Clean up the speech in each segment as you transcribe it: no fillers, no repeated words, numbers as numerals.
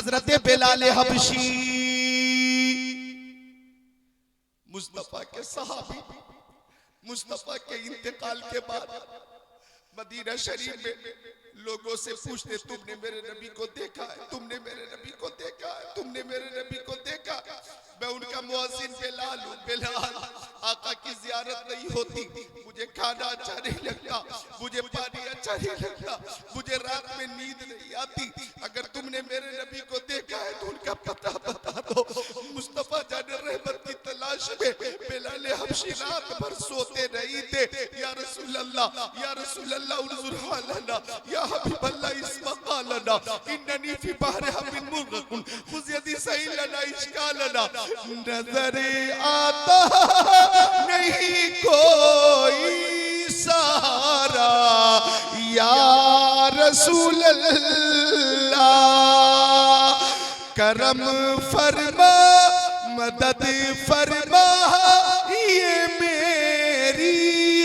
हजरत बिलाल हबशी मुस्तफा के सहाबी, मुस्तफा के इंतकाल के बाद मदीना शरीफ में लोगों से पूछते, तुमने मेरे नबी को देखा है, तुमने मेरे नबी को देखा है, तुमने मेरे नबी को देखा है। मैं उनका मुअज्जिन बिलाल हूं। बिलाल, आका की जियारत नहीं होती, मुझे खाना अच्छा नहीं लगता, मुझे पानी अच्छा नहीं लगता, मुझे रात में नींद नहीं आती। अगर तुमने मेरे नबी को देखा है तो उनका पता बता दो। मुस्तफा जाने रहमत की तलाश में बिलाल हबशी रात भर सोते नहीं थे। या रसूल अल्लाह, या रसूल अल्लाह, उन्जुर हालना, या हबीब अल्लाह, इस्मा कालना, इन्ननी फी बहर हमिन मुगरकुन, खुज़ यदी सहीलना इश्कालना। नजरे आता नहीं कोई सहारा, या रसूल अल्लाह, करम फरमा, मदद फरमा, ये मेरी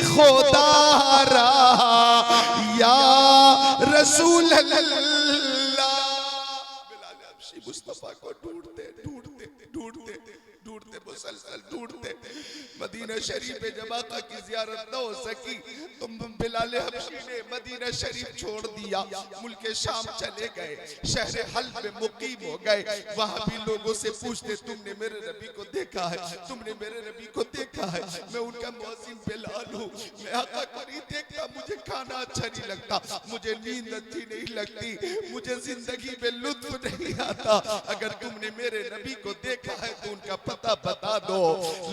खुदारा, या रसूल अल्लाह। बिलाल हबशी मुस्तफा को ढूंढते ढूंढते ढूंढते ढूंढते मुसलसल ढूंढते मदीना शरीफ में जब आका की जियारत न हो सकी तो बिलाल हबशी ने मदीना शरीफ छोड़ दिया, मुल्क शाम चले गए, शहर हल्ब में मुकीम हो गए। वहां भी लोगों से पूछते, तुमने मेरे नबी को देखा है, तुमने मेरे नबी को देखा है। मैं उनका मुअज्जिन बिलाल हूं, मैं आका को नहीं देखता, मुझे खाना अच्छा नहीं लगता, मुझे नींद अच्छी नहीं लगती, मुझे जिंदगी में लुत्फ नहीं आता। अगर तुमने मेरे नबी को देखा है तो उनका पता बता दो।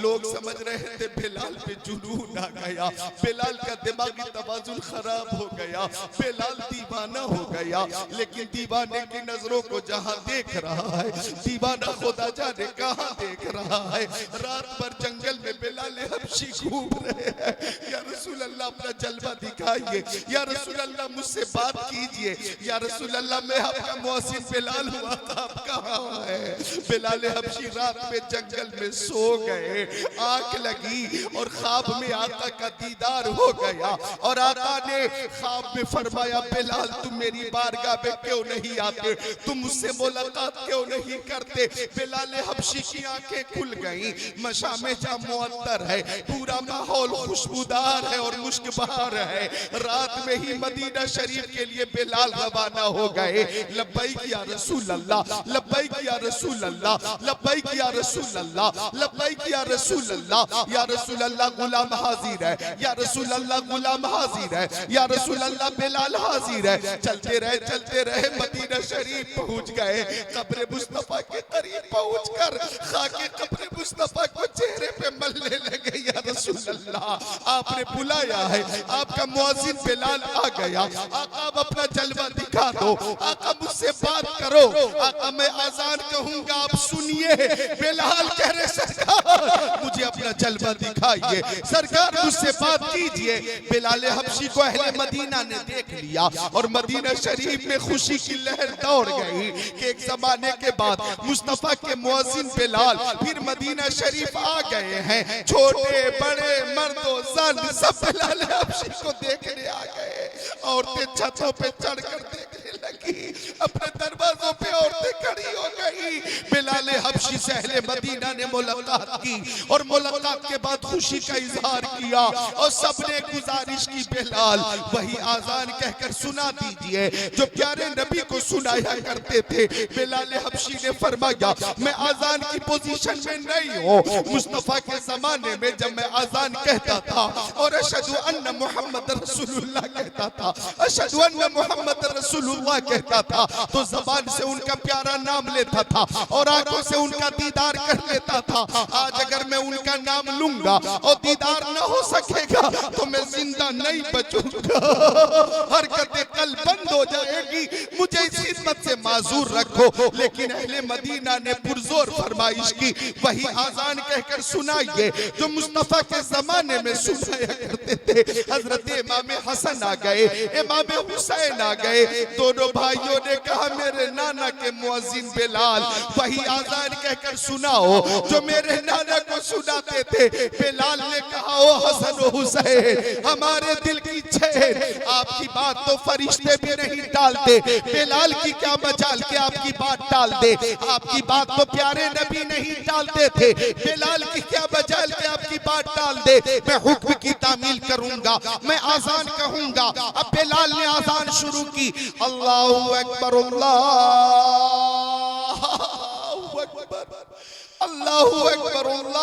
लोग समझ रहे थे बिलाल पे जुनून आ गया, बिलाल का दिमागी तवाजुन खराब हो गया, बिलाल दीवाना हो गया। लेकिन दीवाने की नजरों को जहां देख रहा है, दीवाना खुदा जाने कहां देख रहा है। रात भर जंगल में बिलाल हबशी घूम रहे हैं। या रसूल अल्लाह, अपना जलवा दिखाइए, या रसूल अल्लाह, मुझसे बात कीजिए, या रसूल अल्लाह, मैं आपका मुअज्जिन बिलाल हुआ था, आप कहां है? बिलाल हबशी रात में जंगल में सो गए। आंख लगी और ख्वाब में आका का दीदार हो गया और आका ने ख्वाब में फरमाया, बिलाल तुम मेरी बारगाह में क्यों नहीं आते, तुम मुझसे मुलाकात क्यों नहीं करते? बिलाल हबशी की आंखें खुल गईं। मशामे जा मुअत्तर है, पूरा माहौल खुशबूदार है और मुश्क बहार है। रात में ही मदीना शरीफ के लिए बिलाल रवाना हो गए। लब्बैक या रसूल अल्लाह, लब्बैक या रसूल अल्लाह, लब्बैक या रसूल अल्लाह, लब्बैक या रसूल अल्लाह। या रसूल अल्लाह, गुलाम हाजिर है, या रसूल अल्लाह, गुलाम हाजिर है, या रसूल अल्लाह, बिलाल हाजिर है। चलते रहे मदीना शरीफ पहुंच गए। कब्र मुस्तफा के करीब पहुंचकर खाके कब्र मुस्तफा को चेहरे पे मलने लगे। या रसूल अल्लाह, आपने बुलाया है, आपका मुअज्जिन बिलाल आ गया, आका अब अपना जलवा दिखा दो, आका मुझसे बात करो, आका मैं अजान कहूंगा आप सुनिए। बिलाल कह रहे, सरकार मुझे अपना जलवा दिखाइए, सरकार मुझसे बात कीजिए। बिलाल हबशी को अहले मदीना ने देख लिया और मदीना शरीफ में खुशी की लहर दौड़ गई कि एक जमाने के बाद मुस्तफा के मुअज्जिन बिलाल फिर मदीना शरीफ आ गए हैं। छोटे बड़े मर्दो जन सब बिलाल हबशी को देखने आ गए। औरतें छतों पे चढ़कर देखने लगी, अपने दरवाजों पे औरतें खड़ी हो गई। बिलाल हबशी से अहले मदीना ने मुलाकात की और मुलाकात के बाद खुशी का इजहार किया और सबने गुजारिश की, बिलाल वही आजान कहकर सुना दीजिए जो प्यारे नबी को सुनाया करते थे। बिलाल हबशी ने फरमाया, मैं आजान की पोजीशन में नहीं हूँ। मुस्तफा के जमाने में जब मैं आजान कहता था और अशहदु अन्ना मुहम्मद रसूलुल्लाह कहता था, अशहदु अन्ना मुहम्मद रसूलुल्लाह कहता था, तो जबान से उनका प्यारा नाम लेता था और आंखों से उनका दीदार कर लेता था। आज अगर मैं उनका नाम लूंगा और दीदार न हो सकेगा तो मैं जिंदा नहीं बचूंगा, हरकतें कल बंद हो जाएगी, मुझे इस खिदमत से माजूर रखो। लेकिन अहले मदीना ने पुरजोर फरमाइश की, वही आजान कहकर सुनाइए जो मुस्तफा के जमाने में सुनाया करते थे। हजरत इमाम हसन आ गए, इमाम हुसैन आ गए। दोनों भाइयों ने कहा, मेरे नाना के मुअज्जिन बिलाल वही आजान कहकर कहकर सुनाओ जो मेरे नाना को सुनाते थे। बिलाल ने कहा ओ हसन ओ हुसैन, हमारे दिल की इच्छा है, आपकी बात तो फरिश्ते भी नहीं टालते, बिलाल की क्या मजाल के आपकी बात टाल दे, आपकी बात तो प्यारे नबी नहीं टालते थे, बिलाल की क्या मजाल के आपकी बात टाल दे। मैं हुक्म की तामील करूंगा, मैं आजान कहूंगा। अब बिलाल ने आजान शुरू की, अल्लाहु अकबर अल्लाहु अकबर अल्लाहु अकबर अल्लाहु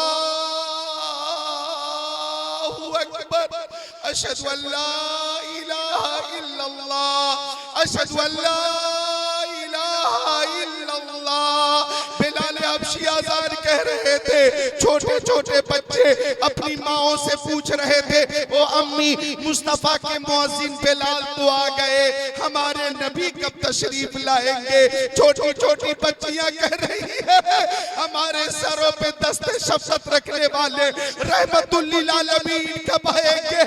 अकबर, अशहदु अल्ला इलाहा इल्लल्लाह, अशहदु अल्ला इलाहा इल्लल्लाह। बिलाल हबशी आजान कह रहे थे, छोटे छोटे बच्चे अपनी माओं से पूछ रहे थे, ओ अम्मी मुस्तफा के मुअज्जिन बिलाल तो आ गए, हमारे नबी कब तशरीफ लाएंगे। छोटी छोटी बच्चियां कह रही है, हमारे सरों पे दस्ते शफ़क़त रखने वाले रहमतुल लिल आलमीन कब आएंगे।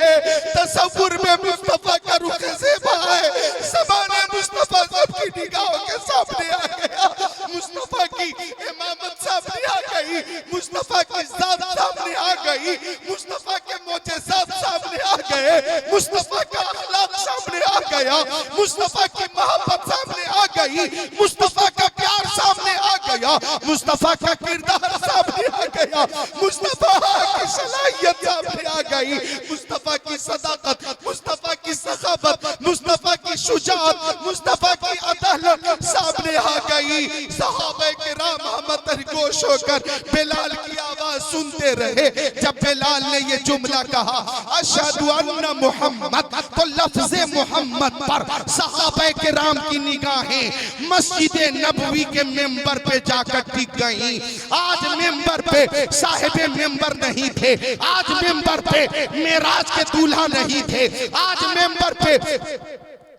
तसव्वुर में मुस्तफा का रुख ज़ेबा है, ज़माने मुस्तफा सबकी निगाहों के सामने आ गया, मुस्तफा की इमामत सामने आ गई, मुस्तफा की ज़ात सामने आ गई, मुस्तफा के मोजेज़ात सामने आ गए, मुस्तफा का अखलाक सामने आ गया, मुस्तफा की मोहब्बत सामने आ गई, मुस्तफा का प्यार सामने आ गया, मुस्तफा का किरदार सामने आ गया, मुस्तफा की सलाहियत सामने आ गई, मुस्तफा की सदाकत, मुस्तफा की सखावत, मुस्तफा की शुजाअत, मुस्तफा की अदालत सामने आ गई। सहाबाए किराम हमतरगोश होकर बिलाल की आवाज सुनते रहे। जब बिलाल ने ये जुमला कहा अशहदु अन्ना मुहम्मद, तो लफ्ज़े मोहम्मद पर सहाबाए किराम की निगाहें मस्जिद नबवी के मेंबर पे जाकर टिक गई। आज मेंबर पे साहिबे मेंबर नहीं थे, आज मेंबर पे मेराज के दूल्हा नहीं थे, आज मेंबर पे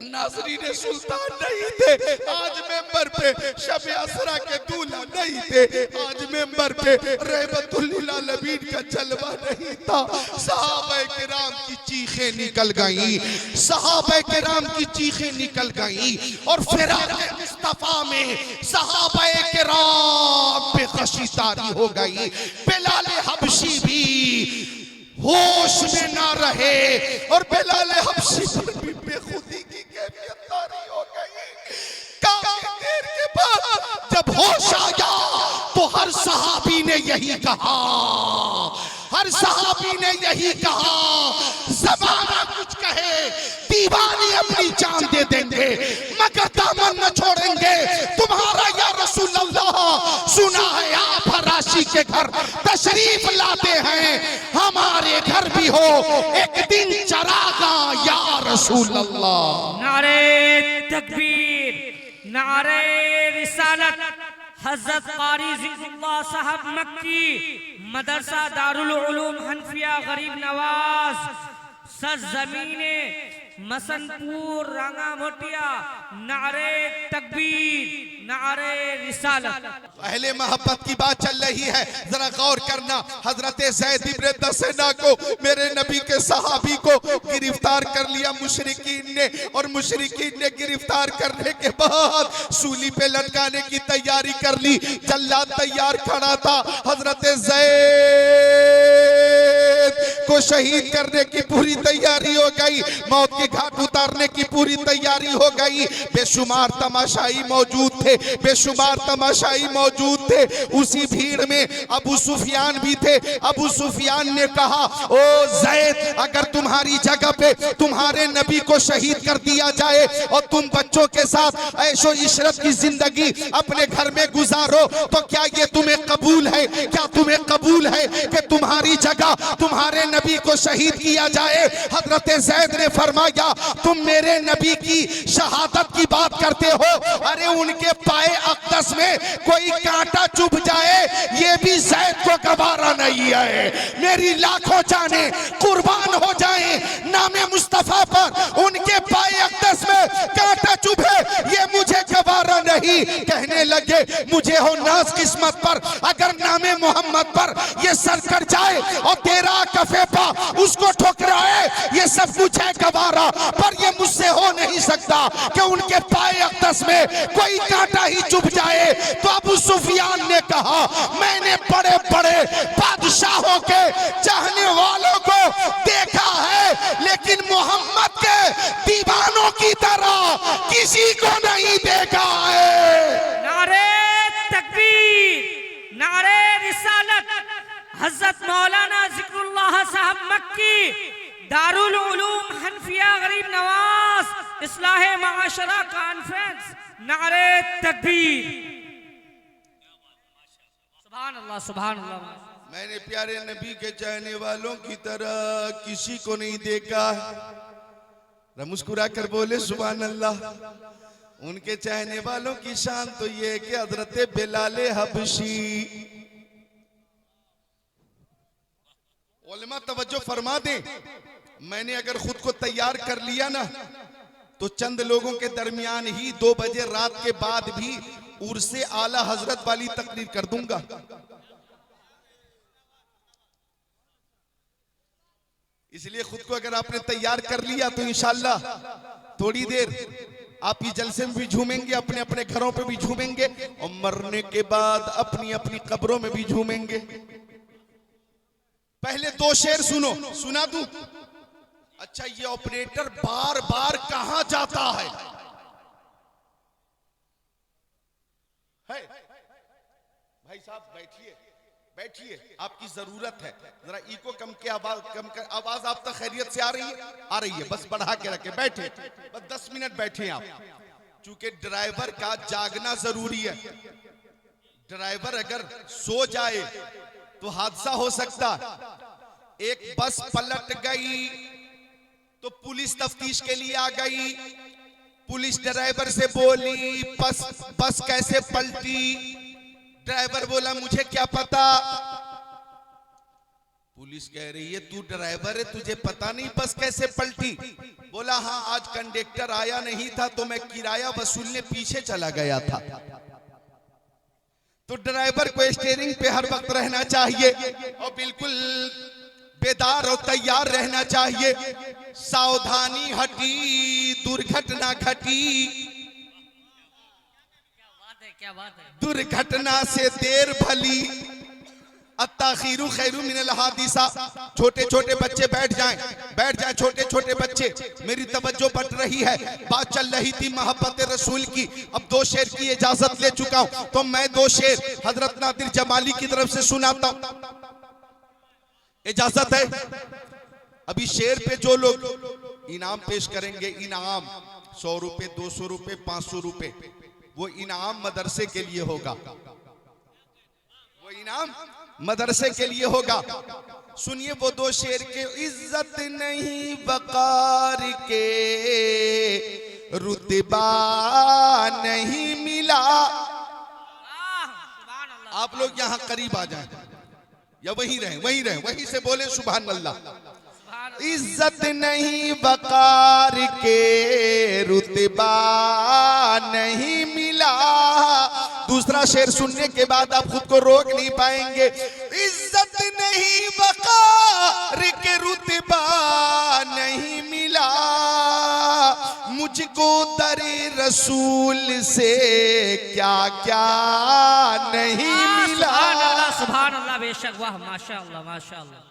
नाज़रीन सुल्तान नहीं थे, आज मेंबर पे शब असरा के दूल्हा नहीं थे, आज मेंबर पे रहमतुल लिल आलमीन का जलवा नहीं था। सहाबाए किराम की चीखें निकल गई, सहाबाए किराम की चीखें निकल गई और फिराक़े मुस्तफा में सहाबाए किराम पे ख़शी तारी हो गई। बिलाल हबशी भी होश में ना रहे और बिलाल हबशी पर भी बेखुदी की कैफियत तारी हो गई। काफी देर के बाद जब होश आया तो हर सहाबी ने यही कहा, हर सहाबी ने यही कहा, ज़माना कुछ कहे दीवानी अपनी जान दे देंगे मगर दामन न छोड़ेंगे तुम्हारा या रसूल अल्लाह। सुना है आप फराशी के घर तशरीफ लाते हैं, हमारे घर भी हो एक दिन चरागा या रसूल अल्लाह। नारे तकबीर, नारे रिसालत। हज़रत क़ारी ज़िक्रुल्लाह साहब मक्की, मदरसा दारुल उलूम हनफिया गरीब नवाज, सरज़मीने मसनपुर रांगा मोटिया। नारे तकबीर, नारे रिसालत। अहले मोहब्बत की बात चल रही है, जरा गौर करना। हजरत ज़ैद इब्न दसना को, मेरे नबी के सहाबी को गिरफ्तार कर लिया मुशरिकीन ने, और मुशरिकीन ने गिरफ्तार करने के बाद सूली पे लटकाने की तैयारी कर ली। जल्लाद तैयार खड़ा था, हजरत ज़ैद को शहीद करने की पूरी तैयारी हो गई, मौत के घाट उतारने की पूरी तैयारी हो गई। बेशुमार तमाशाई मौजूद थे, बेशुमार तमाशाई मौजूद थे। उसी भीड़ में अबू सुफियान भी थे। अबू सुफियान ने कहा, ओ ज़ैद, अगर तुम्हारी जगह पे तुम्हारे नबी को शहीद कर दिया जाए और तुम बच्चों के साथ ऐशो इशरत की जिंदगी अपने घर में गुजारो तो क्या ये तुम्हें कबूल है? क्या तुम्हें कबूल है कि तुम्हारी जगह तुम्हारे नबी को शहीद किया जाए? हजरत ज़ैद ने फरमाया, तुम मेरे नबी की शहादत की बात करते हो, अरे उनके पाए अक़दस में कोई कांटा चुभ जाए ये भी ज़ैद को गवारा नहीं है। मेरी लाखों जाने कुर्बान हो जाएं नामे मुस्तफा पर, उनके पाए अक़दस में कांटा चुभे ये मुझे गवारा नहीं। कहने लगे, मुझे हो नाज किस्मत पर अगर नामे मोहम्मद पर ये सर कट जाए और तेरा कफे पा उसको ठुकराए, ये सब कुछ है गवारा, पर ये मुझसे हो नहीं सकता कि उनके पाए अक़दस में कोई कांटा ही चुभ जाए। तो अबू सुफियान ने कहा, मैंने बड़े बड़े बादशाहों के चाहने वालों को देखा है, लेकिन मोहम्मद के दीवानों की तरह किसी को नहीं देखा है। नारे तकबीर, नारे रिसालत। हजरत मौलाना जिक्रुल्लाह साहब मक्की, दारुल उलूम हनफिया गरीब नवाज इस्लाह माशरा कॉन्फ्रेंस। नारे तकबीर। सुभान अल्लाह, सुभान अल्लाह। मैंने प्यारे नबी के चाहने वालों की तरह किसी को नहीं देखा। मुस्कुरा कर बोले सुभान अल्लाह। उनके चाहने वालों की शान तो ये है कि हजरत बिलाल हबशी। उलमा तवज्जो फरमा दे, मैंने अगर खुद को तैयार कर लिया ना तो चंद लोगों के दरमियान ही 2 बजे रात के बाद भी उर्से आला हजरत वाली तकरीर कर दूंगा। इसलिए खुद को अगर आपने तैयार कर लिया तो इंशाअल्लाह थोड़ी देर आप इस जलसे में भी झूमेंगे, अपने अपने घरों पे भी झूमेंगे, और मरने के बाद अपनी अपनी कब्रों में भी झूमेंगे। पहले 2 शेर सुनो, सुना दूं? अच्छा, ये ऑपरेटर बार बार कहां जाता है? भाई साहब बैठिए, बैठिए, आपकी जरूरत है। जरा इको कम के आवाज कम कर। आवाज आप तक खैरियत से आ रही है? आ रही है, बस बढ़ा के रखे। बैठे, बस 10 मिनट बैठे आप, चूंकि ड्राइवर का जागना जरूरी है। ड्राइवर अगर सो जाए तो हादसा हो सकता। एक बस पलट गई तो पुलिस तफ्तीश के लिए आ गई। पुलिस ड्राइवर से बोली बस कैसे पलटी? ड्राइवर बोला मुझे क्या पता। पुलिस कह रही है तू ड्राइवर है, तुझे पता नहीं बस कैसे पलटी? बोला हाँ, आज कंडक्टर आया नहीं था तो मैं किराया वसूलने पीछे चला गया था। तो ड्राइवर को स्टीयरिंग पे हर वक्त रहना चाहिए और बिल्कुल बेदार और तैयार रहना चाहिए। सावधानी हटी, दुर्घटना घटी। क्या बात है। दुर्घटना से देर भली, अत्ताखीरु खैरु मिनल हादिसा। छोटे छोटे बच्चे बैठ जाएं छोटे छोटे बच्चे। मेरी तवज्जो बढ़ रही है, बात चल रही थी मोहब्बत रसूल की। अब 2 शेर की इजाजत ले चुका हूं तो मैं 2 शेर हजरत नादिर जमाली की तरफ से सुनाता हूं, इजाजत है? अभी शेर पे जो लोग इनाम पेश करेंगे, इनाम 100 रुपए, 200 रुपए, 500 रुपए, वो इनाम मदरसे के लिए होगा। वो इनाम मदरसे के लिए होगा। सुनिए वो 2 शेर के। इज्जत नहीं वकार के रुतबा नहीं मिला। आप लोग यहाँ करीब आ जाएं या वहीं रहें, वहीं से बोले सुभान अल्लाह। इज्जत नहीं वकार के रुतबा नहीं मिला। दूसरा शेर सुनने के बाद आप खुद को रोक नहीं पाएंगे। इज्जत नहीं वकार के रुतबा नहीं मिला, मुझको दरे रसूल से क्या क्या नहीं मिला। सुभान अल्लाह, बेशक, वाह, माशाअल्लाह, माशाअल्लाह।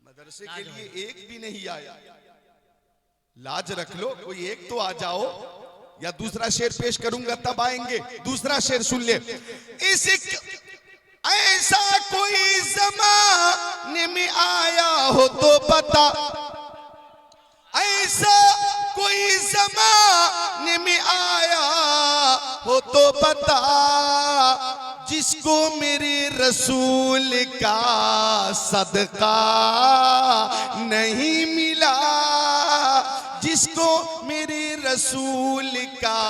मदरसे के लिए एक भी नहीं आया, लाज रख लो, कोई एक तो आ जाओ, या दूसरा शेर पेश करूंगा तब आएंगे। दूसरा शेर सुन ले। ऐसा कोई ज़माने में आया हो तो बता, ऐसा कोई ज़माने में आया हो तो बता, जिसको मेरे रसूल का सदका नहीं मिला, जिसको मेरे रसूल का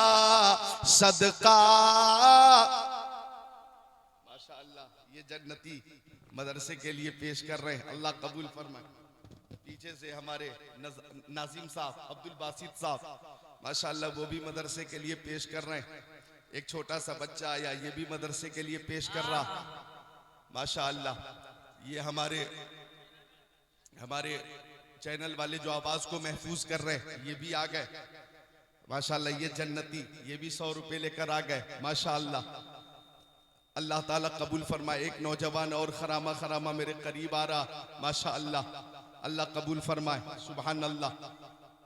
सदका। माशाअल्लाह, ये जन्नती मदरसे के लिए पेश कर रहे हैं, अल्लाह कबूल फरमाए। पीछे से हमारे नाजिम साहब, अब्दुल बासित साहब, माशाअल्लाह वो भी मदरसे के लिए पेश कर रहे हैं। एक छोटा सा बच्चा आया, ये भी मदरसे के लिए पेश कर रहा, माशाअल्लाह। ये हमारे चैनल वाले जो आवाज को महफूज कर रहे हैं, ये भी आ गए, माशाअल्लाह। ये जन्नती, ये भी 100 रुपए लेकर आ गए, माशाअल्लाह। अल्लाह ताला कबूल फरमाए। एक नौजवान और खरामा खरामा मेरे करीब आ रहा, माशा अल्लाह, अल्लाह कबूल फरमाए, सुभान अल्लाह।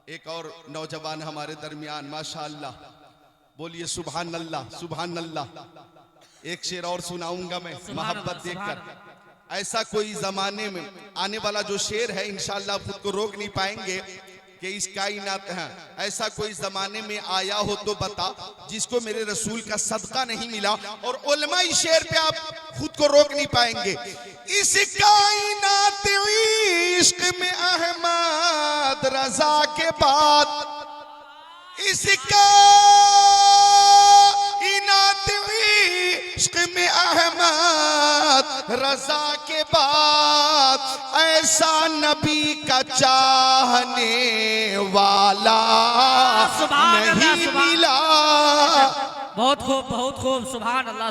एक और नौजवान हमारे दरमियान, माशा अल्लाह, बोलिए सुभान अल्लाह, सुभान अल्लाह। एक शेर और सुनाऊंगा मैं मोहब्बत देखकर। ऐसा कोई जमाने में आने वाला जो शेर है इंशाअल्लाह खुद को रोक नहीं पाएंगे कि इस कायनात है, ऐसा कोई जमाने में आया हो तो बता जिसको मेरे रसूल का सदका नहीं मिला। और उलमा इस शेर पे आप खुद को रोक नहीं पाएंगे। इस कायनात इश्क में अहमद रजा के बाद, इस कायनात इश्क में अहमद रजा के बाद ऐसा नबी का चाहने वाला नहीं मिला। बहुत खूब सुभान अल्लाह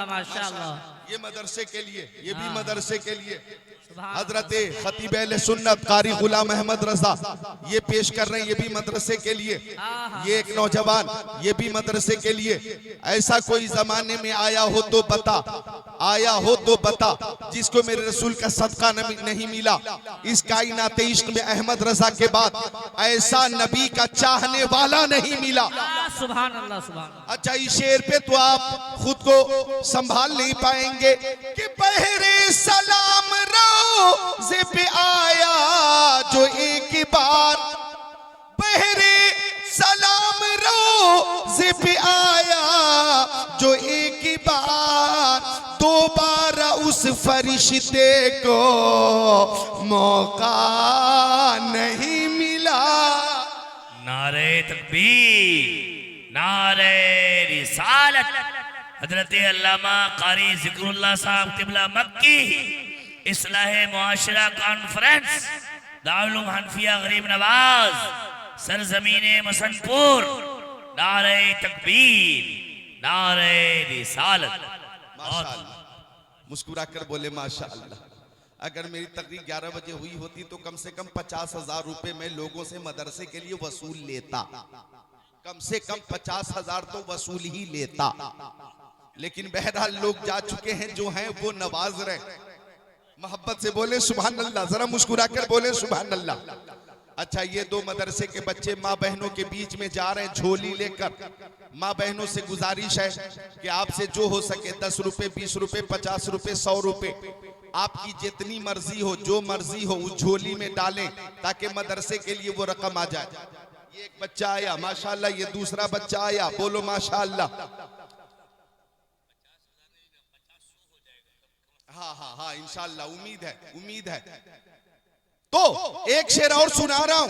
माशाअल्लाह। ये मदरसे के लिए, ये भी मदरसे के लिए हजरत खतीब अहले सुन्नत कारी गुलाम अहमद रजा ये पेश कर रहे हैं, ये भी मदरसे के लिए। ये एक नौजवान, ये भी मदरसे के लिए। ऐसा कोई जमाने में आया हो तो बता, आया हो तो बता जिसको मेरे रसूल का सदका नहीं मिला। इस कायनात इश्क में अहमद रजा के बाद ऐसा नबी का चाहने वाला नहीं मिला। सुभान अल्लाह सुभान। अच्छा, इस शेर पे तो आप खुद को संभाल नहीं पाएंगे कि बहरे सलाम रोज़े पे आया जो एक बार, बहरे सलाम रोज़े पे आया जो एक बार, दोबारा उस फरिश्ते को मौका नहीं मिला। नारे तकबीर, नारे रिसालत। हजरत अल्लामा कारी जिक्रुल्लाह साहब क़िबला मक्की इस्लाह मुआशरा कॉन्फ्रेंस दारुल हनफिया गरीब नवाज सरजमीन मसनपुर, नारे तकबीर, नारे रिसालत। माशाअल्लाह, मुस्कुरा कर बोले माशाअल्लाह। अगर मेरी तकरीर 11 बजे हुई होती तो कम से कम 50,000 रुपए मैं लोगों से मदरसे के लिए वसूल लेता, कम से कम 50,000 तो वसूल ही लेता। लेकिन बहरहाल लोग जा चुके हैं, जो हैं वो नवाज रहे। मोहब्बत से बोले सुभान अल्लाह, जरा मुस्कुरा कर बोले सुभान अल्लाह। अच्छा, ये दो मदरसे के बच्चे माँ बहनों के बीच में जा रहे हैं झोली लेकर। माँ बहनों से गुजारिश है कि आपसे जो हो सके 10 रुपए, 20 रुपए, 50 रुपए, 100 रुपए, आपकी जितनी मर्जी हो, जो मर्जी हो उस झोली में डालें ताकि मदरसे के लिए वो रकम आ जाए। ये एक बच्चा आया माशाअल्लाह, ये दूसरा बच्चा आया, बोलो माशाअल्लाह। हाँ इंशाअल्लाह, उम्मीद है, उम्मीद है। तो एक शेर और सुना रहा हूं,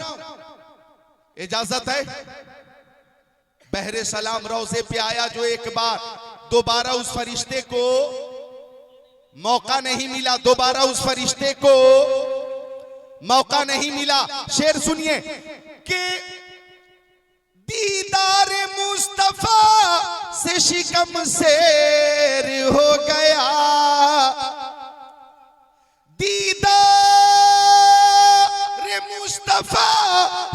इजाजत है। बहरे सलाम रोज़े पे आया जो एक बार, दोबारा उस फरिश्ते को मौका नहीं मिला, दोबारा उस फरिश्ते को मौका नहीं मिला। शेर सुनिए कि दीदार मुस्तफा से शिकम शेर हो गया, दीदार मुस्तफा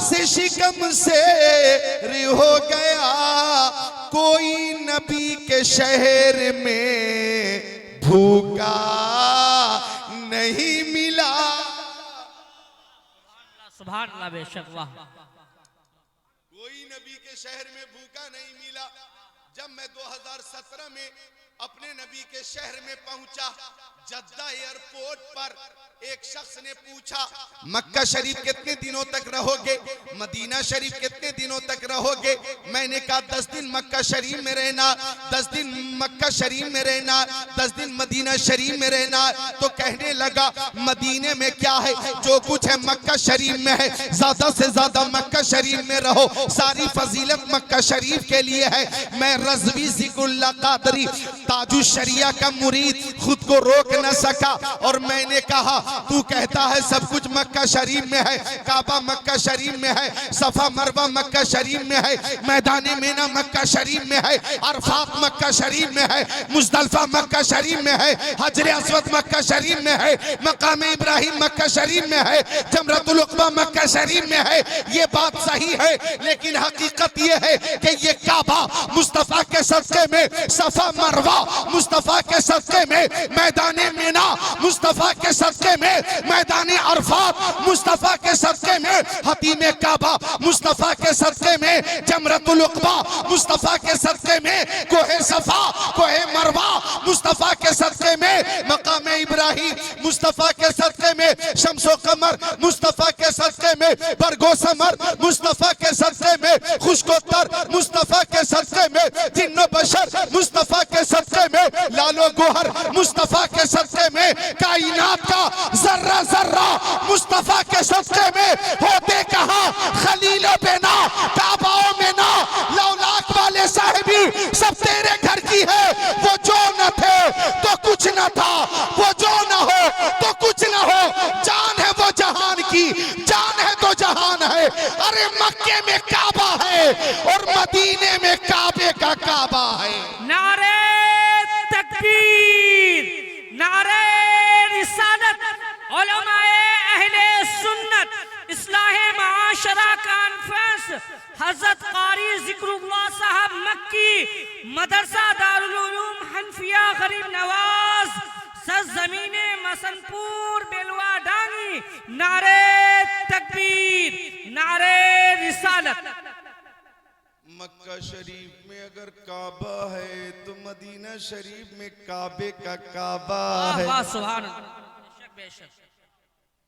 से शिकम शेर हो गया। कोई नबी के शहर में भूखा नहीं मिला। सुभान अल्लाह बेशक वाह। कोई नबी के शहर में भूखा नहीं मिला। जब मैं 2017 में अपने नबी के शहर में पहुंचा, जद्दा एयरपोर्ट पर एक शख्स ने पूछा मक्का शरीफ कितने दिनों तक रहोगे, मदीना शरीफ कितने दिनों तक रहोगे। मैंने कहा 10 दिन मक्का शरीफ में रहना, 10 दिन मक्का शरीफ में रहना, 10 दिन मदीना शरीफ में रहना। तो कहने लगा मदीने में क्या है, जो कुछ है मक्का शरीफ में है, ज्यादा से ज्यादा मक्का शरीफ में रहो, सारी फजीलत मक्का शरीफ के लिए है। मैं रज़वी ज़िक्रुल्लाह कादरी ताजु शरिया का मुरीद खुद को रोक न सका और मैंने कहा तू कहता है सब कुछ मक्का शरीफ में है, काबा मक्का शरीफ में है, सफा मरवा मक्का शरीफ में है, मैदान मीना मक्का शरीफ में है, अरफात मक्का शरीफ में है, मुज़दलिफा मक्का शरीफ में है, हजरे अस्वद मक्का शरीफ में है, मकाम इब्राहिम मक्का शरीफ में है, जमरतुल उक़बा मक्का शरीफ में है। ये बात सही है, लेकिन हकीकत ये है कि ये काबा मुस्तफा के सदक़े में सफा मरवा मुस्तफ़ा के सदक़े में मैदान मिना, मुस्तफ़ा के सदक़े में मैदान अरफात, मुस्तफ़ा के सदक़े में हतीम काबा, मुस्तफ़ा के सदक़े में जमरतुल उक़बा, मुस्तफ़ा के सदक़े में कोहे सफा, कोहे मरवा, मुस्तफ़ा के सदक़े में मकाम इब्राहिम, मुस्तफ़ा के सदक़े में शम्सो कमर, मुस्तफ़ा के सदक़े में बरगो समर, मुस्तफ़ा के सदक़े में खुशकोतर, मुस्तफ़ा के सदक़े में जिन्नो बशर, मुस्तफ़ा के सदक़े में लालो गोहर, मुस्तफ़ा के सदक़े में कायनात का जर्रा जर्रा, मुस्तफ़ा के सदक़े में होते कहा खलील बेना, काबाओं में ना, लौलाक वाले साहिबी सब तेरे घर की है। वो जो न थे तो कुछ न था, वो जो न हो तो कुछ न हो, जान है वो जहान की, जान है तो जहान है। अरे मक्के में काबा है और मदीने में काबे का काबा है। नारे तकबीर, नारे रिसालत, उलमाए अहले सुन्नत, इस्लाहे माशरा कॉन्फ्रेंस, हजरत कारी जिक्रुल्लाह साहब मक्की, मदरसा दारुल उलूम हनफिया गरीब नवाज, सरजमीने मसनपुर बेलवा डांगी, नारे तकबीर, नारे रिसालत। मक्का शरीफ में अगर काबा है तो मदीना शरीफ में काबे का काबा है। सुभान अल्लाह, बेशक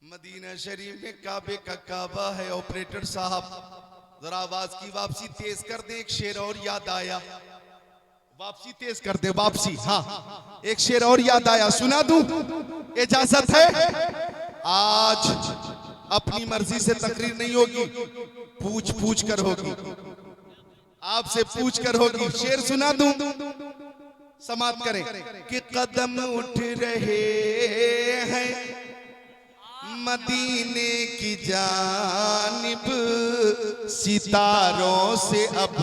मदीना शरीफ में काबे का काबा है। ऑपरेटर साहब जरा आवाज की वापसी तेज कर दे, एक शेर और याद आया, वापसी तेज कर दे, वापसी। हाँ, एक शेर और याद आया, सुना दूं? इजाजत है? आज अपनी मर्जी से तकरीर नहीं होगी, पूछ पूछ कर होगी, आपसे पूछ कर होगी। शेर सुना दूं? समाप्त करें कि कदम उठ रहे हैं मदीने की जानिब, सितारों से अब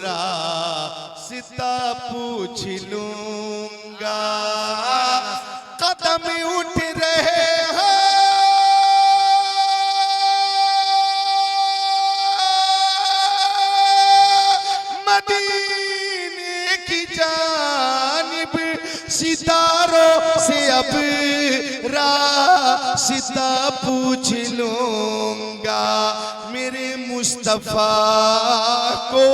रास्ता पूछ लूंगा। कदम उठ रहे हैं मदीने की जानिब, सितारों से अब रास्ता पूछ लूंगा। मेरे मुस्तफा को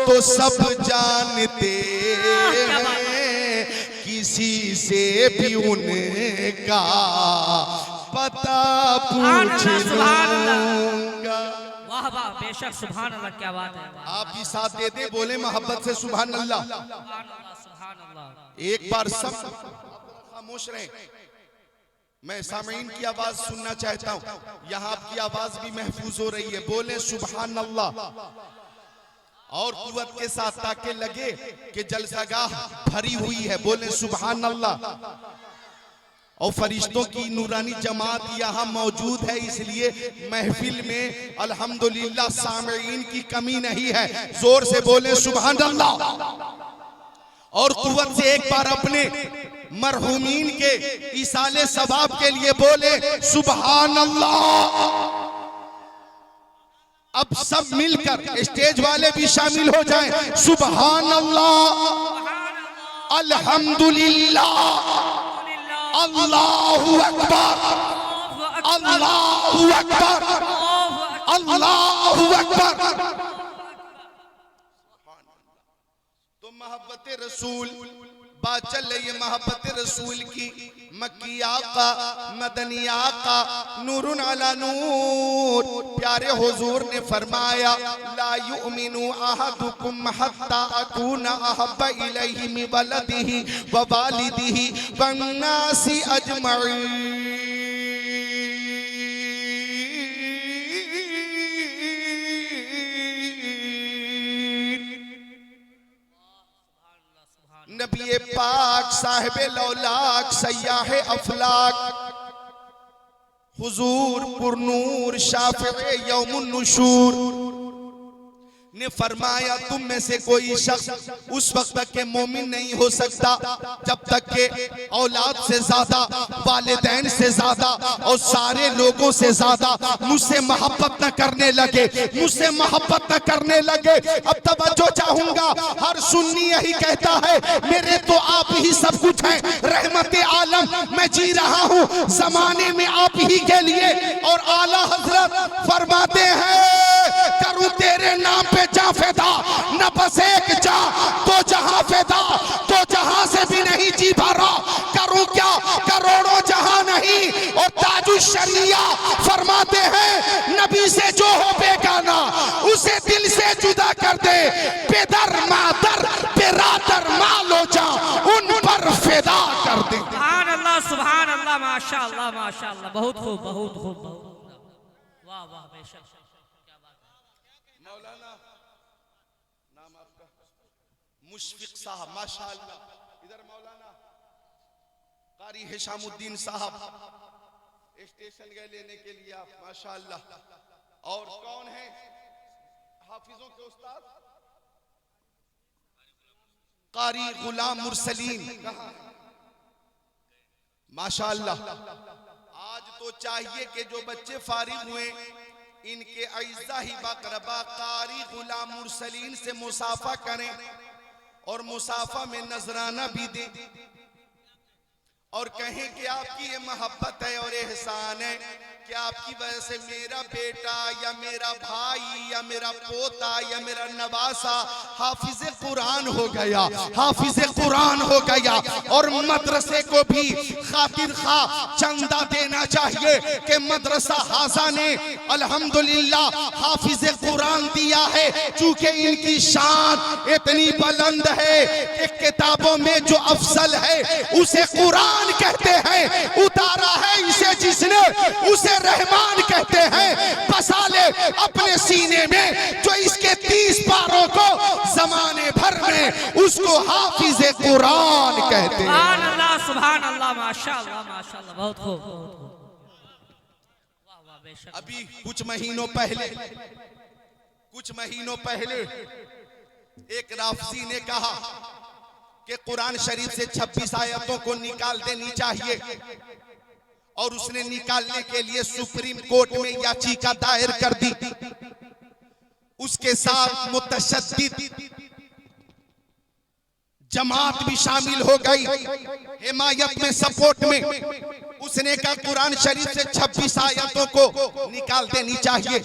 तो सब जानते हैं, किसी से भी उनका पता पूछ लूंगा। वाह वाह, बेशक सुभान अल्लाह, क्या बात है। आप भी साथ दे दे, बोले मोहब्बत से सुभान अल्लाह। सुभान अल्लाह। एक बार सब खामोश रहे, मैं सामीन की आवाज सुनना चाहता हूं, यहाँ आपकी आवाज भी महफूज हो रही है। बोले सुभान अल्लाह और कुव्वत के साथ, ताकि लगे कि जलसागाह भरी हुई है। बोले सुभान अल्लाह। और फरिश्तों की नूरानी जमात यहाँ मौजूद है, इसलिए महफिल में अल्हम्दुलिल्लाह सामीन की कमी नहीं है। जोर से बोले सुभान अल्लाह और कुव्वत से एक बार अपने मरहूमीन के इसाले सवाब के लिए बोले सुभान अल्लाह। अब सब मिलकर, स्टेज वाले भी शामिल हो जाएं। सुभान अल्लाह, अल्हम्दुलिल्लाह, अल्लाहु अकबर, अल्लाहु अकबर, अल्लाहु अकबर। तो मोहब्बत रसूल बात चल रही है, मोहब्बत रसूल की। मक्की आका, मदनी आका, नूरुन अला नूर, प्यारे हुजूर ने फरमाया ला युमिनु अहदुकुम हत्ता अकूना अहब्बा इलैहि मिन वलदिही व वालिदिही वन नासी अजमईन। नबी पाक साहिबे लौलाक सयाहे अफलाक हुजूर पुरनूर शाफिए यौमुन नुशूर ने फरमाया तुम में से कोई शख्स उस वक्त तक के मोमिन नहीं हो सकता जब तक के औलाद से ज्यादा, वालिदैन से ज्यादा और सारे लोगों से ज्यादा मुझसे मोहब्बत न करने लगे, मुझसे मोहब्बत न करने लगे। अब तवज्जो चाहूंगा, हर सुन्नी यही कहता है मेरे तो आप ही सब कुछ हैं, रहमते आलम मैं जी रहा हूँ जमाने में आप ही के लिए। और आला हजरत फरमाते हैं करूं तेरे नाम पे जा फिदा, न बस एक जा तो जहां फिदा, तो जहां से भी नहीं जी भरा, करूं क्या करोड़ों जहां नहीं। और ताजुश शरिया फरमाते हैं नबी से जो हो बेगाना उसे दिल से जुदा कर दे, बेदर मादर बेरादर मालो जा उन पर फिदा कर दे। सुभान अल्लाह माशाअल्लाह माशाअल्लाह, बहुत खूब बहुत खूब बहुत खूब। वाह वाह बेशक, क्या बात है। मौलाना नाम आपका? मुशफिक साहब माशाअल्लाह। इधर मौलाना कारी हिशामुद्दीन साहब स्टेशन गए लेने के लिए आप माशाअल्लाह। और कौन है हाफिजों के उस्ताद? कारी गुलाम मुरसलीन माशाअल्लाह। आज तो चाहिए कि जो बच्चे फारिग हुए इनके अइज़ा ही बाक़रबा कारी गुलाम मुरसलीन से मुसाफा करें और मुसाफा में नजराना भी दें और कहें कि आपकी ये मोहब्बत है और एहसान है कि आपकी वजह से मेरा बेटा या मेरा भाई या मेरा पोता या मेरा नवासा हाफिज कुरान हो गया, हाफिज कुरान हो गया। और मदरसे को भी खातिर खा चंदा देना चाहिए कि मदरसा हाजा ने अल्हम्दुलिल्लाह हाफिज कुरान दिया है। चूंकि इनकी शान इतनी बुलंद है कि किताबों में जो अफजल है उसे कुरान कहते हैं, उतारा है इसे जिसने उसे रहमान कहते हैं। बसा ले अपने सीने में जो इसके 30 पारों को जमाने भर में उसको हाफिज कुरान कहते हैं। सुभान अल्लाह सुभान अल्लाह माशाअल्लाह माशाअल्लाह, बहुत खूब बहुत खूब। वाह वाह बेशक। अभी कुछ महीनों पहले एक राफजी ने कहा कि कुरान शरीफ से 26 आयतों को निकाल देनी चाहिए और उसने निकालने के लिए सुप्रीम कोर्ट में याचिका दायर कर दी। उसके साथ मुतशद्दिद जमात भी शामिल हो गई हिमायत में, सपोर्ट में। उसने कहा कुरान शरीफ से 26 आयतों को निकाल देनी चाहिए।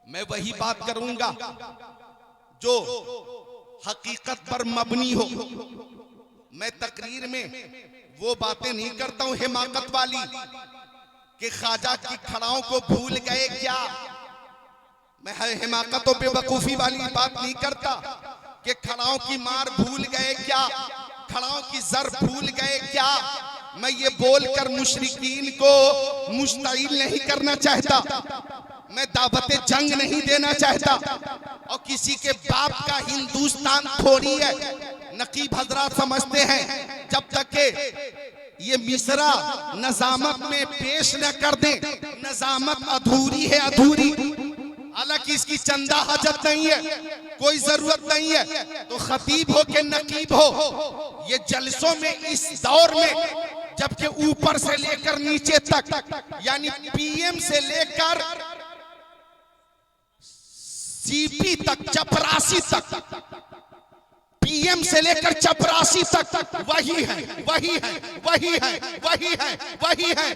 मैं वही बात करूंगा जो हकीकत पर मबनी हो। मैं तकरीर में वो बातें नहीं करता हूं हिमाकत वाली कि ख्वाजा की खड़ाओं को भूल गए क्या। मैं हिमाकतों पे बेवकूफी वाली बात नहीं करता कि खड़ाओं की मार भूल गए क्या, खड़ाओं की जर भूल गए क्या। मैं ये बोलकर मुशरिकीन को मुश्ताइल नहीं करना चाहता, मैं दावत जंग नहीं देना चाहता और किसी के बाप का हिंदुस्तान थोड़ी है। नकीब हजरात समझते हैं जब तक के ये मिसरा नजामत में पेश न कर दे, नजामत अधूरी है, अधूरी। हालांकि इसकी चंदा हजत नहीं है, कोई जरूरत नहीं है, तो खतीब हो के नकीब हो ये जलसों में इस दौर में जबकि ऊपर से लेकर नीचे तक यानी पीएम से लेकर सीपी तक, चपरासी तक, पीएम से लेकर चपरासी तक वही है, वही है, वही है, वही है, वही है।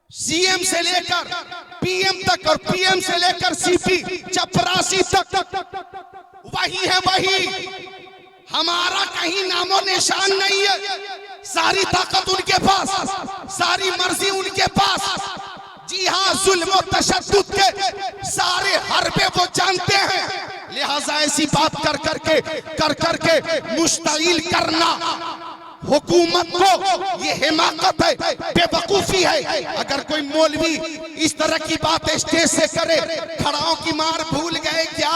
सीएम से लेकर पीएम तक और पीएम से लेकर सीपी चपरासी तक वही है, वही। हमारा कहीं नामो निशान नहीं है। सारी ताकत उनके पास, सारी मर्जी उनके पास। जी हाँ, जुल्म और तशद्दुद के सारे हरबे वो जानते हैं। लिहाजा ऐसी बात कर करके मुश्ताइल करना हुकूमत को ये हिमाकत है, बेवकूफी है। अगर कोई मौलवी इस तरह की बात स्टेज से करे, खड़ाओं की मार भूल गए क्या,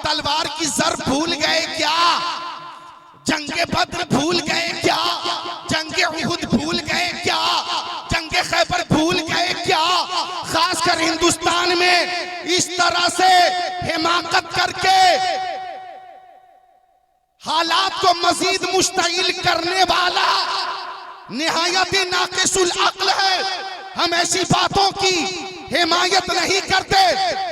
तलवार की जर भूल गए क्या, जंगे बद्र भूल गए क्या, जंगे उहुद भूल गए क्या, जंगे खैबर भूल गए क्या। खासकर हिंदुस्तान में इस तरह से हिमाकत करके हालात को मजीद मुश्तइल करने वाला निहायत नाकिसुल अक्ल है। हम ऐसी बातों की हिमायत नहीं करते।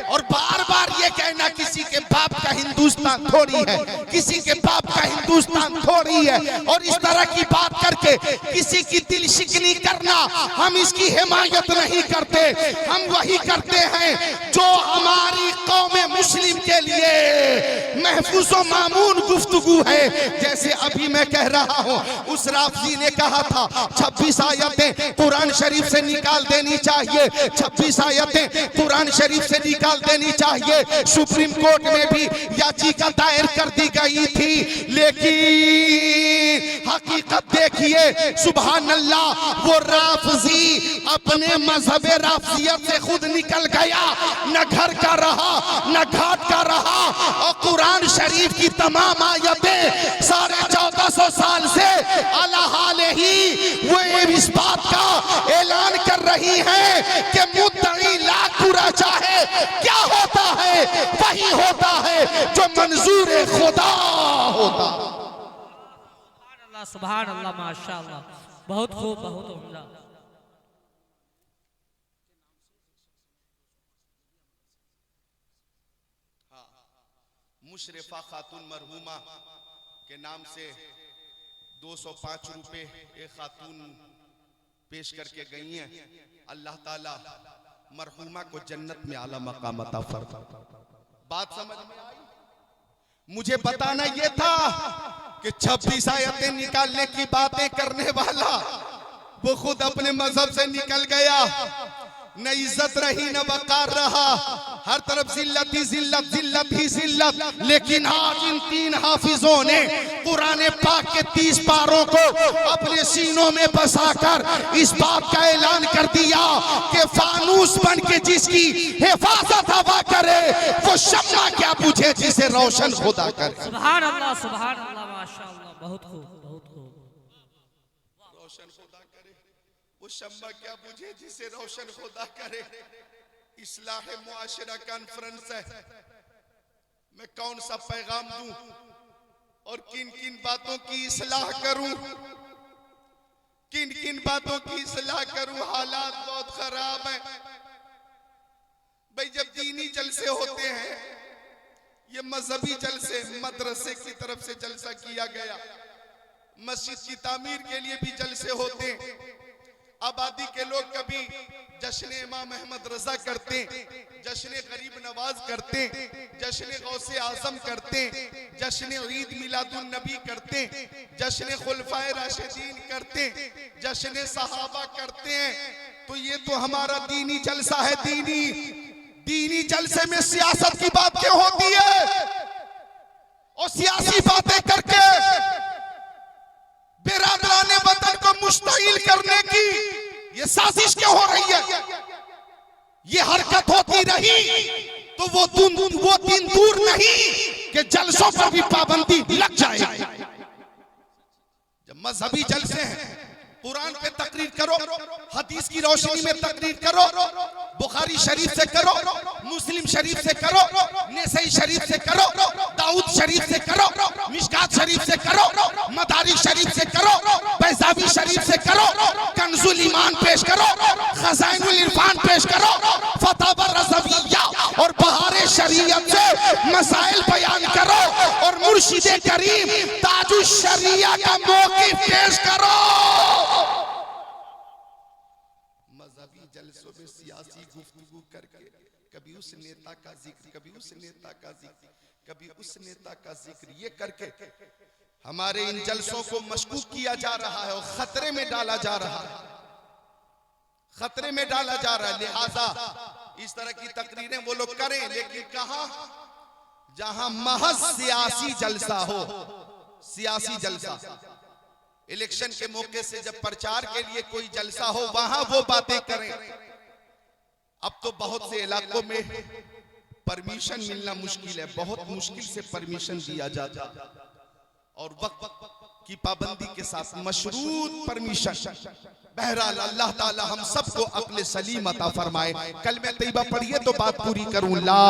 और बार बार ये कहना किसी के बाप का हिंदुस्तान थोड़ी है, किसी के बाप का हिंदुस्तान थोड़ी है, और इस तरह की बात करके किसी की दिल शिकनी करना, हम इसकी हिमायत नहीं करते। हम वही करते हैं जो हमारी कौम मुस्लिम के लिए महफूज व मामून गुफ्तगू है। जैसे अभी मैं कह रहा हूँ, उस राफजी ने कहा था 26 आयतें कुरान शरीफ से निकाल देनी चाहिए, 26 आयतें कुरान शरीफ से निकाल देनी चाहिए। सुप्रीम कोर्ट में भी याचिका दायर कर दी गई थी, लेकिन हकीकत देखिए, सुभान अल्लाह, वो राफजी अपने मजहब राफजियत से खुद निकल गया, न घर का रहा न घाट का रहा। और कुरान शरीफ की तमाम आयतें 1450 साल से अला हाल ही वो इस बात का ऐलान कर रही हैं कि मुद्दई लाख बुरा चाहे, क्या होता है वही होता है जो मंजूर खुदा होता। सुभान अल्लाह, माशाअल्लाह, बहुत खूब, बहुत उम्दा। मुशरफा खातून मरहूमा के नाम से 205 रुपए एक खातून पेश करके गई हैं। अल्लाह ताला मरहूमा को जन्नत में आला मकाम अता फरमाए। बात समझ में आई? मुझे बताना यह था कि 26 आयतें निकालने की बातें करने वाला वो खुद अपने मजहब से निकल गया। न इज्जत रही न वकार रहा, हर तरफ जिल्लत ही जिल्लत, जिल्लत ही जिल्लत। लेकिन आज इन 3 हाफिजों ने कुरान पाक के 30 पारों को अपने सीनों में बसाकर इस बात का ऐलान कर दिया कि फानूस बन के जिसकी हिफाजत हवा करे वो शम्मा क्या बुझे जिसे रोशन खुदा करे। सुभान अल्लाह, सुभान अल्लाह, माशाअल्लाह, बहुत खूब, बहुत खूब। रोशन खुदा करे वो शम्मा क्या बुझे जिसे रोशन खुदा करे। इस्लाह मुआशरा कॉन्फ्रेंस है, मैं कौन सा पैगाम दूं और किन किन बातों की इस्लाह करूं, किन किन बातों की इस्लाह करूं। हालात बहुत खराब है भाई। जब दीनी जलसे होते हैं, ये मजहबी जलसे, मदरसे की तरफ से जलसा किया गया, मस्जिद की तामीर के लिए भी जलसे होते हैं। आबादी के लोग कभी जश्न इमाम अहमद रजा करते, जश्न गरीब नवाज करते, जश्न गौसे आजम करते, जश्न ईद मिलादुन नबी करते, जश्न खुलफाए राशिदीन करते, जश्न सहाबा करते हैं। तो ये तो हमारा दीनी जलसा है। दीनी जलसे में सियासत की बात क्यों होती है? और सियासी बातें करके बिरादराने वतन को मुश्तइल करने की ये साजिश क्यों हो रही है? ये हरकत होती रही तो वो दिन दूर नहीं कि जलसों पर भी पाबंदी लग जाए। जब मजहबी जलसे हैं, कुरान पे तकरीर करो, हदीस की रोशनी में तकरीर करो, बुखारी शरीफ से करो, मुस्लिम शरीफ से करो, नेसई शरीफ से करो, दाऊद शरीफ से करो, मिशकात शरीफ से करो, मदारिक शरीफ से करो, बैज़ावी शरीफ से करो, कंजुल ईमान पेश करो, खज़ाइनुल इरफान पेश करो, फतावा रज़विय्या और बहारे शरीयत से मसाइल बयान करो, और मुर्शिदे करीम ताजुश शरिया का मौक़िफ़ पेश करो। मजहबी जलसों में सियासी गुफ्तगू करके कभी उस नेता का जिक्र, कभी उस नेता का जिक्र, कभी उस नेता का जिक्र, ये करके हमारे इन जलसों को मशकूक किया जा रहा है और खतरे में डाला जा रहा है, खतरे में डाला जा रहा है। लिहाजा इस तरह की तकरीरें वो लोग करें, लेकिन कहां? जहां महज सियासी जलसा हो, सियासी जलसा, इलेक्शन के मौके से जब प्रचार के लिए कोई जलसा हो, वहां वो बातें करें। अब तो बहुत से इलाकों में परमिशन मिलना मुश्किल है, बहुत मुश्किल से परमिशन दिया जाता, और वक्त की पाबंदी के साथ मशरूत परमिशन। बहरहाल अल्लाह ताला हम सबको अक्ल सलीम अता फरमाए। कलमे तैयबा पढ़िए तो बात पूरी करूं, ला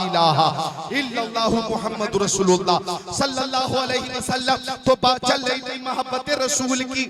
इलाहा इल्लल्लाहु मुहम्मदुर रसूलुल्लाह सल्लल्लाहु अलैहि वसल्लम। तो बात चल रही थी मोहब्बत रसूल की।